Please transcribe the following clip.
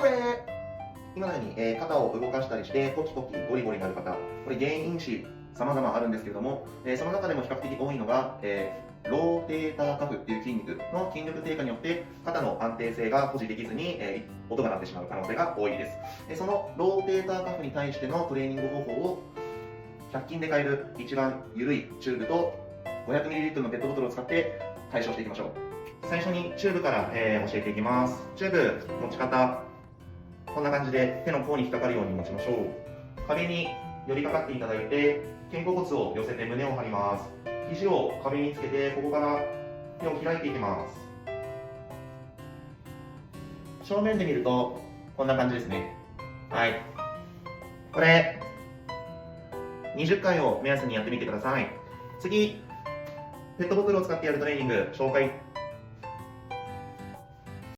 これ今のように、肩を動かしたりしてポキポキゴリゴリになる方、これ原因因子様々あるんですけれども、その中でも比較的多いのが、ローテーターカフっていう筋肉の筋力低下によって肩の安定性が保持できずに、音が鳴ってしまう可能性が多いです。そのローテーターカフに対してのトレーニング方法を100均で買える一番緩いチューブと 500ml のペットボトルを使って解消していきましょう。最初にチューブから、教えていきます。チューブ持ち方、こんな感じで手の甲に引っかかるように持ちましょう。壁に寄りかかっていただいて肩甲骨を寄せて胸を張ります。肘を壁につけてここから手を開いていきます。正面で見るとこんな感じですね。はい、これ20回を目安にやってみてください。次、ペットボトルを使ってやるトレーニング紹介